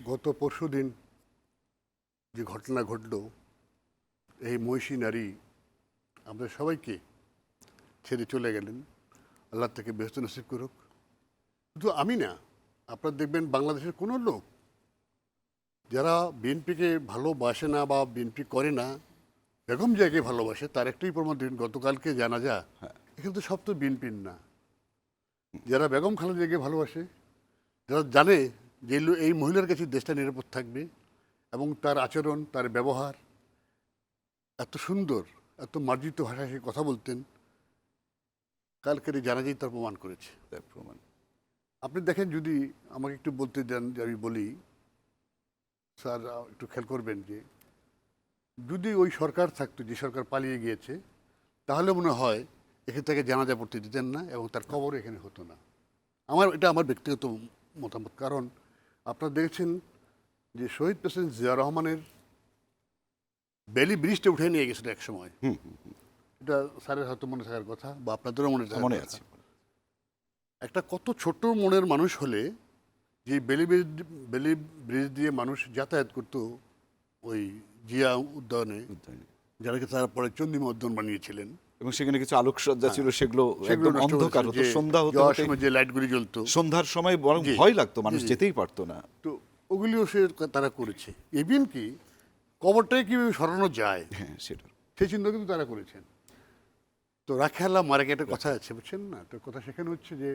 গত পরশুদিন যে ঘটনা ঘটল, এই মহিষী নারী আমাদের সবাইকে ছেড়ে চলে গেলেন। আল্লাহ থেকে বেহেশত নসিব করুক। শুধু আমি না, আপনারা দেখবেন বাংলাদেশের কোনো লোক যারা বিএনপিকে ভালোবাসে না বা বিএনপি করে না, বেগম জিয়াকে ভালোবাসে, তার একটাই প্রমাণ দিন গতকালকে জানাজা। এখানে তো সব তো বিএনপির না। যারা বেগম খালেদা জিয়াকে ভালোবাসে, যারা জানে যে এই মহিলার কাছে দেশটা নিরাপদ থাকবে এবং তার আচরণ, তার ব্যবহার এত সুন্দর, এত মার্জিত ভাষায় সে কথা বলতেন, কালকের এই জানাজাই তার প্রমাণ করেছে। তার প্রমাণ আপনি দেখেন, যদি আমাকে একটু বলতে দেন যে আমি বলি, স্যার একটু খেয়াল করবেন যে যদি ওই সরকার থাকতো, যে সরকার পালিয়ে গিয়েছে, তাহলে মনে হয় এখান থেকে জানাজা পড়তে দিতেন না এবং তার কবর এখানে হতো না। এটা আমার ব্যক্তিগত মতামত। কারণ আপনারা দেখেছেন যে শহীদ প্রেসিডেন্ট জিয়া রহমানের বেলি ব্রিজটা উঠে নিয়ে গেছিল এক সময়। এটা স্যারের হয়তো মনে থাকার কথা, বা আপনাদেরও মনে আছে। একটা কত ছোট মনের মানুষ হলে যে বেলি ব্রিজ দিয়ে মানুষ যাতায়াত করতো ওই জিয়া উদ্যানে, যারাকে তারা পরে চন্দিমা উদ্যান বানিয়েছিলেন, এবং সেখানে কিছু আলোকসজ্জা ছিল, সেগুলো একদম অন্ধকার হতো। সন্ধ্যা হতে যে লাইটগুলি জ্বলতো, সন্ধ্যার সময় বরং ভয় লাগতো, মানুষ যেতেই পারতো না। তো ওগুলিও তারা করেছে। ইভেন কি কবরটাকে কীভাবে সরানো যায়, হ্যাঁ, সেটা সেই চিন্তা কিন্তু তারা করেছেন। তো রাখে আল্লাহ মারে একটা কথা আছে, বুঝছেন না? তো কথা সেখানে হচ্ছে যে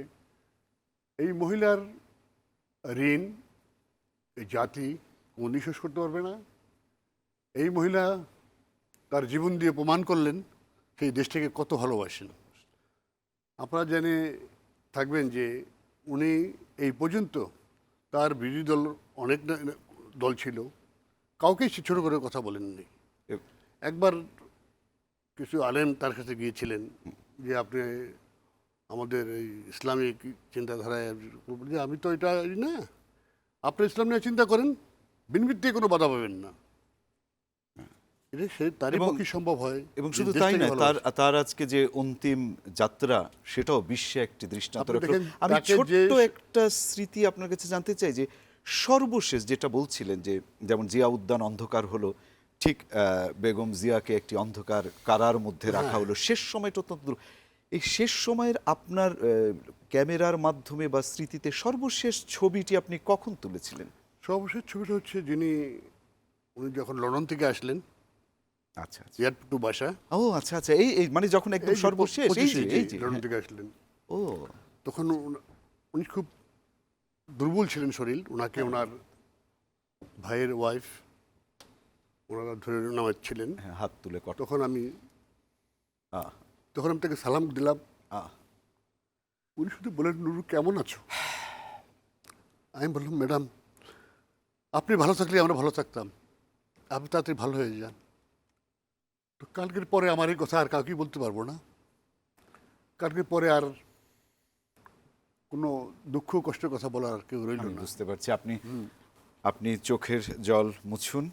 এই মহিলার ঋণ এই জাতি কোনদিন শোধ করতে পারবে না। এই মহিলা তার জীবন দিয়ে প্রমাণ করলেন সেই দেশটাকে কত ভালোবাসেন। আপনারা জেনে থাকবেন যে উনি এই পর্যন্ত, তার বিরোধী দল অনেক দল ছিল, কাউকেই সে ছোটো করে কথা বলেননি। একবার কিছু আলেম তার কাছে গিয়েছিলেন যে আপনি আমাদের এই ইসলামিক চিন্তাধারায়, যে আমি তো এটা না, আপনি ইসলাম নিয়ে চিন্তা করেন, বিনবিতে কোনো বাধা পাবেন না। এটা সে তারই পক্ষে সম্ভব হয়। এবং শুধু তাই নয়, তার আজকে যে অন্তিম যাত্রা, সেটাও বিশ্বে একটি দৃষ্টান্ত। আমি ছোট্ট একটা স্মৃতি আপনার কাছে জানতে চাই, যে সর্বশেষ যেটা বলছিলেন যে যেমন জিয়া উদ্যান অন্ধকার হলো, ঠিক বেগম জিয়াকে একটি অন্ধকার কারার মধ্যে রাখা হলো। শেষ সময়টা অত্যন্ত, এই শেষ সময়ের আপনার ক্যামেরার মাধ্যমে বা স্মৃতিতে সর্বশেষ ছবিটি আপনি কখন তুলেছিলেন? সর্বশেষ ছবিটা হচ্ছে উনি যখন লন্ডন থেকে আসলেন, আচ্ছা, এয়ারপোর্ট টু বাসা। ও আচ্ছা আচ্ছা, এই মানে যখন একদম সর্বশেষ লন্ডন থেকে আসলেন, ও তখন উনি খুব দুর্বল ছিলেন শরীর। ওনাকে ওনার ভাইয়ের ওয়াইফ ওনারা ধরে নামাচ্ছিলেন, হাত তুলে। তখন আমি তাকে সালাম দিলাম। উনি শুধু বললেন, নুরু কেমন আছো? আমি বললাম, ম্যাডাম আপনি ভালো থাকলে আমরা ভালো থাকতাম, আপনি তাড়াতাড়ি ভালো হয়ে যান। তো কালকের পরে আমার এই কথা আর কাউকেই বলতে পারবো না। কালকের পরে আর কোনো দুঃখ কষ্টের কথা বলার কেউ রইল না। বুঝতে পারছি, আপনি চোখের জল মুছুন।